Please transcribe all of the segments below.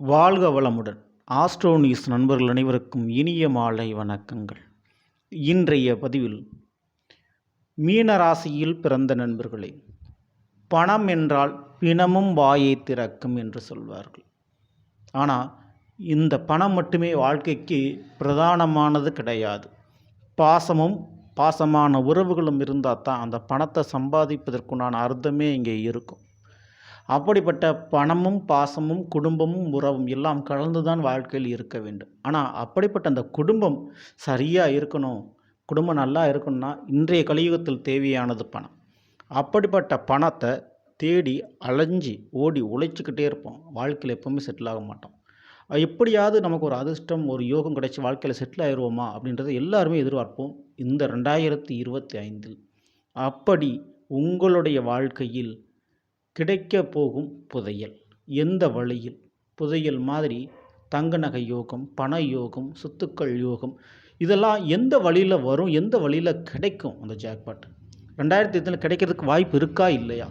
வாழ்க வளமுடன். Astro news நண்பர்கள் அனைவருக்கும் இனிய மாலை வணக்கங்கள். இன்றைய பதிவில் மீன ராசியில் பிறந்த நண்பர்களே, பணம் என்றால் பிணமும் வாயை திறக்கும் என்று சொல்வார்கள். ஆனால் இந்த பணம் மட்டுமே வாழ்க்கைக்கு பிரதானமானது கிடையாது. பாசமான உறவுகளும் இருந்தால் தான் அந்த பணத்தை சம்பாதிப்பதற்குண்டான அர்த்தமே இங்கே இருக்கும். அப்படிப்பட்ட பணமும் பாசமும் குடும்பமும் உறவும் எல்லாம் கலந்து தான் வாழ்க்கையில் இருக்க வேண்டும். ஆனால் அப்படிப்பட்ட அந்த குடும்பம் சரியாக இருக்கணும், குடும்பம் நல்லா இருக்கணும்னா இன்றைய கலியுகத்தில் தேவையானது பணம். அப்படிப்பட்ட பணத்தை தேடி அலைஞ்சி ஓடி உழைச்சிக்கிட்டே இருப்போம். வாழ்க்கையில் எப்போவுமே செட்டில் ஆக மாட்டோம். எப்படியாவது நமக்கு ஒரு அதிர்ஷ்டம், ஒரு யோகம் கிடைச்சி வாழ்க்கையில் செட்டில் ஆயிடுவோமா அப்படின்றத எல்லாருமே எதிர்பார்ப்போம். இந்த 2025 அப்படி உங்களுடைய வாழ்க்கையில் கிடைக்க போகும் புதையல் எந்த வழியில், புதையல் மாதிரி தங்க நகை யோகம், பண யோகம், சொத்துக்கள் யோகம், இதெல்லாம் எந்த வழியில் வரும், எந்த வழியில் கிடைக்கும்? அந்த ஜாக்பாட் 2020 கிடைக்கிறதுக்கு வாய்ப்பு இருக்கா இல்லையா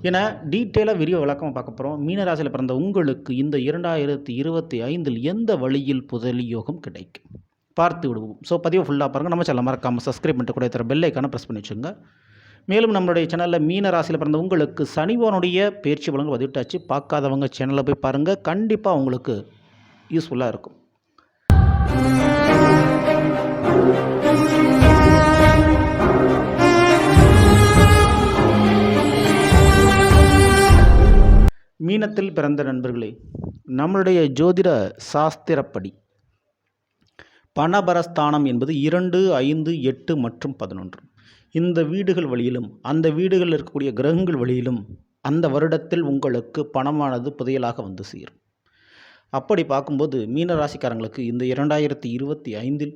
என டீட்டெயிலாக விரிவாக விளக்கமாக பார்க்க போகிறோம். மீனராசியில் பிறந்த உங்களுக்கு இந்த 2025 எந்த வழியில் புதையல் யோகம் கிடைக்கும் பார்த்து விடுவோம். ஸோ பதிவு ஃபுல்லாக பாருங்கள். நம்ம சேனலை மறக்காமல் சப்ஸ்கிரைப் பண்ணிட்டு கூட தர பெல் ஐக்கானை ப்ரெஸ் பண்ணி வச்சுங்க. மேலும் நம்மளுடைய சேனலில் மீன ராசியில் பிறந்த உங்களுக்கு சனிபவனுடைய பயிற்சி பலன்கள் பதிவிட்டாச்சு. பார்க்காதவங்க சேனலில் போய் பாருங்கள், கண்டிப்பாக உங்களுக்கு யூஸ்ஃபுல்லாக இருக்கும். மீனத்தில் பிறந்த நண்பர்களே, நம்மளுடைய ஜோதிட சாஸ்திரப்படி பணபரஸ்தானம் என்பது 2, 5, 8 மற்றும் 11. இந்த வீடுகள் வழியிலும் அந்த வீடுகளில் இருக்கக்கூடிய கிரகங்கள் வழியிலும் அந்த வருடத்தில் உங்களுக்கு பணமானது புதையலாக வந்து சேரும். அப்படி பார்க்கும்போது மீன ராசிக்காரங்களுக்கு இந்த 2025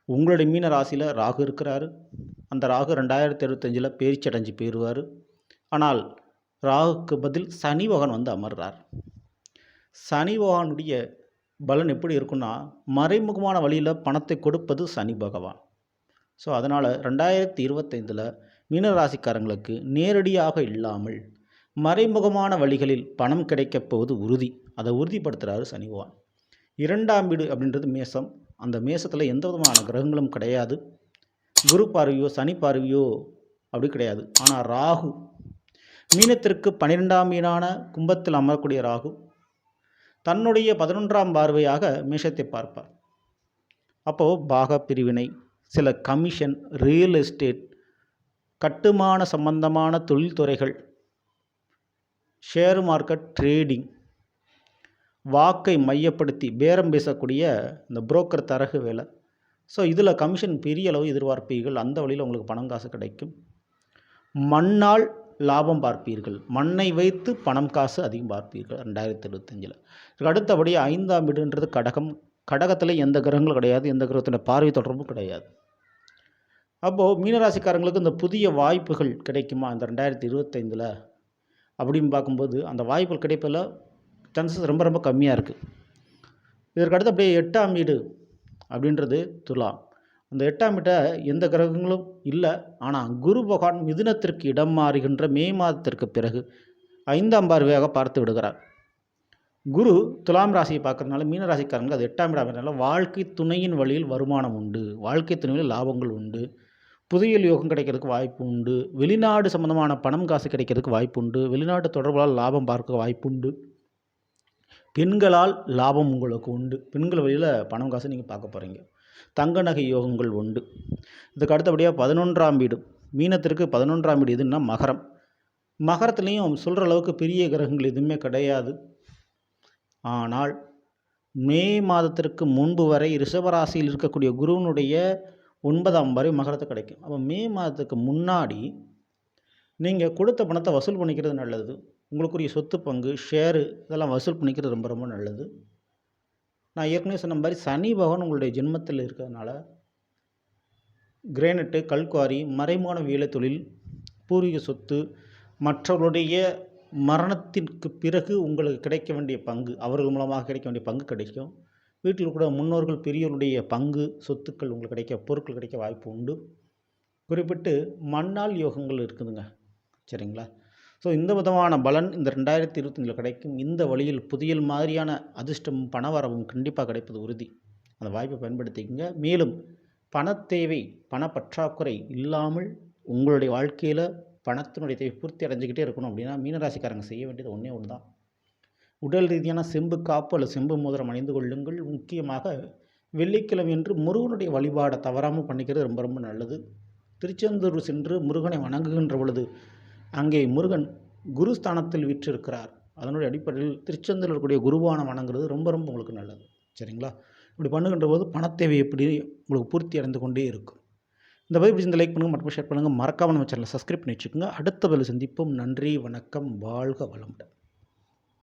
உங்களுடைய மீன ராசியில் ராகு இருக்கிறாரு. அந்த ராகு 2025 பேர்ச்சி அடைஞ்சு போயிடுவார். ஆனால் ராகுக்கு பதில் சனி பகவான் வந்து அமர்றார். சனி பகவானுடைய பலன் எப்படி இருக்குன்னா, மறைமுகமான வழியில் பணத்தை கொடுப்பது சனி பகவான். ஸோ அதனால் 2025 மீனராசிக்காரங்களுக்கு நேரடியாக இல்லாமல் மறைமுகமான வழிகளில் பணம் கிடைக்கப் போவது உறுதி. அதை உறுதிப்படுத்துகிறாரு சனி பகவான். 2ஆம் வீடு அப்படின்றது மேசம். அந்த மேசத்தில் எந்த விதமான கிரகங்களும் கிடையாது. குரு பார்வையோ சனி பார்வையோ அப்படி கிடையாது. ஆனால் ராகு மீனத்திற்கு 12ஆம் வீடான கும்பத்தில் அமரக்கூடிய ராகு தன்னுடைய 11ஆம் பார்வையாக மேஷத்தை பார்ப்பார். அப்போது பாக பிரிவினை, சில கமிஷன், ரியல் எஸ்டேட், கட்டுமான சம்பந்தமான தொழில்துறைகள், ஷேர் மார்க்கெட், ட்ரேடிங், வாக்கை மையப்படுத்தி பேரம் பேசக்கூடிய இந்த புரோக்கர் தரகு வேலை. ஸோ இதில் கமிஷன் பெரிய அளவு எதிர்பார்ப்பீர்கள். அந்த வழியில் உங்களுக்கு பணம் காசு கிடைக்கும். மண்ணால் லாபம் பார்ப்பீர்கள். மண்ணை வைத்து பணம் காசு அதிகம் பார்ப்பீர்கள் 2025. அடுத்தபடியாக 5ஆம் வீடுன்றது கடகம். கடகத்தில் எந்த கிரகங்களும் கிடையாது, எந்த கிரகத்தின பார்வை தொடர்பும் கிடையாது. அப்போது மீனராசிக்காரங்களுக்கு இந்த புதிய வாய்ப்புகள் கிடைக்குமா இந்த 2025 அப்படின்னு பார்க்கும்போது அந்த வாய்ப்புகள் கிடைப்பதில் சான்சஸ் ரொம்ப ரொம்ப கம்மியாக இருக்குது. இதற்கு அடுத்து அப்படியே 8ஆம் வீடு அப்படின்றது துலாம். அந்த 8ஆம் வீட்டை எந்த கிரகங்களும் இல்லை. ஆனால் குரு பகவான் மிதுனத்திற்கு இடம் மாறுகின்ற மே மாதத்திற்கு பிறகு 5ஆம் பார்வையாக பார்த்து விடுகிறார். குரு துலாம் ராசியை பார்க்கறதுனால மீனராசிக்காரங்க அது 8ஆம் வீடாக வாழ்க்கை துணையின் வழியில் வருமானம் உண்டு, வாழ்க்கை துணையில் லாபங்கள் உண்டு, புதையல் யோகம் கிடைக்கிறதுக்கு வாய்ப்பு உண்டு, வெளிநாடு சம்பந்தமான பணம் காசு கிடைக்கிறதுக்கு வாய்ப்பு உண்டு, வெளிநாட்டு தொடர்பால் லாபம் பார்க்க வாய்ப்பு உண்டு, பெண்களால் லாபம் உங்களுக்கு உண்டு, பெண்கள் வழியில் பணம் காசு நீங்கள் பார்க்க போகிறீங்க, தங்க நகை யோகங்கள் உண்டு. இதுக்கு அடுத்தபடியாக 11ஆம் வீடு மீனத்திற்கு 11ஆம் வீடு எதுன்னா மகரம். மகரத்துலேயும் சொல்கிற அளவுக்கு பெரிய கிரகங்கள் எதுவுமே கிடையாது. ஆனால் மே மாதத்திற்கு முன்பு வரை ரிஷபராசியில் இருக்கக்கூடிய குருவனுடைய 9ஆம் வரை மகரத்தை கிடைக்கும். அப்போ மே மாதத்துக்கு முன்னாடி நீங்கள் கொடுத்த பணத்தை வசூல் பண்ணிக்கிறது நல்லது. உங்களுக்குரிய சொத்து பங்கு, ஷேரு இதெல்லாம் வசூல் பண்ணிக்கிறது ரொம்ப ரொம்ப நல்லது. நான் ஏற்கனவே சொன்ன மாதிரி சனி பகவான் உங்களுடைய ஜென்மத்தில் இருக்கிறதுனால கிரேனைட்டு, கல்குவாரி, மறைமுக வேலை தொழில், பூர்வீக சொத்து, மற்றவர்களுடைய மரணத்திற்கு பிறகு உங்களுக்கு கிடைக்க வேண்டிய பங்கு, அவர்கள் மூலமாக கிடைக்க வேண்டிய பங்கு கிடைக்கும். வீட்டில் கூட முன்னோர்கள் பெரியவர்களுடைய பங்கு, சொத்துக்கள் உங்களுக்கு கிடைக்க, பொருட்கள் கிடைக்க வாய்ப்பு உண்டு. குறிப்பிட்டு மண்ணால் யோகங்கள் இருக்குதுங்க, சரிங்களா? ஸோ இந்த விதமான பலன் இந்த 2025 கிடைக்கும். இந்த வழியில் புதியல் மாதிரியான அதிர்ஷ்டமும் பணவரவும் கண்டிப்பாக கிடைப்பது உறுதி. அந்த வாய்ப்பை பயன்படுத்திக்கங்க. மேலும் பணத்தேவை பணப்பற்றாக்குறை இல்லாமல் உங்களுடைய வாழ்க்கையில் பணத்தினுடைய தேவை பூர்த்தி அடைஞ்சிக்கிட்டே இருக்கணும் அப்படின்னா மீனராசிக்காரங்க செய்ய வேண்டியது ஒன்றே ஒன்று தான். உடல் ரீதியான செம்பு காப்பு அல்லது செம்பு மோதிரம் அணிந்து கொள்ளுங்கள். முக்கியமாக வெள்ளிக்கிழமை என்று முருகனுடைய வழிபாடை தவறாமல் பண்ணிக்கிறது ரொம்ப ரொம்ப நல்லது. திருச்செந்தூர் சென்று முருகனை வணங்குகின்ற பொழுது அங்கே முருகன் குருஸ்தானத்தில் வீற்றிருக்கிறார். அதனுடைய அடிப்படையில் திருச்செந்தூரில் இருக்கக்கூடிய குருவான வணங்குறது ரொம்ப ரொம்ப உங்களுக்கு நல்லது. சரிங்களா? இப்படி பண்ணுகின்ற போது பணத்தேவை எப்படி உங்களுக்கு பூர்த்தி அடைந்து கொண்டே இருக்கும். இந்த பதிவு பிடிச்சிருந்த லைக் பண்ணுங்கள், மற்றும் ஷேர் பண்ணுங்கள். மறக்காமல் நம்ம சேனலை சப்ஸ்கிரைப் பண்ணி வச்சுக்கோங்க. அடுத்த பதில் சந்திப்போம். நன்றி, வணக்கம், வாழ்க வளமுடன்.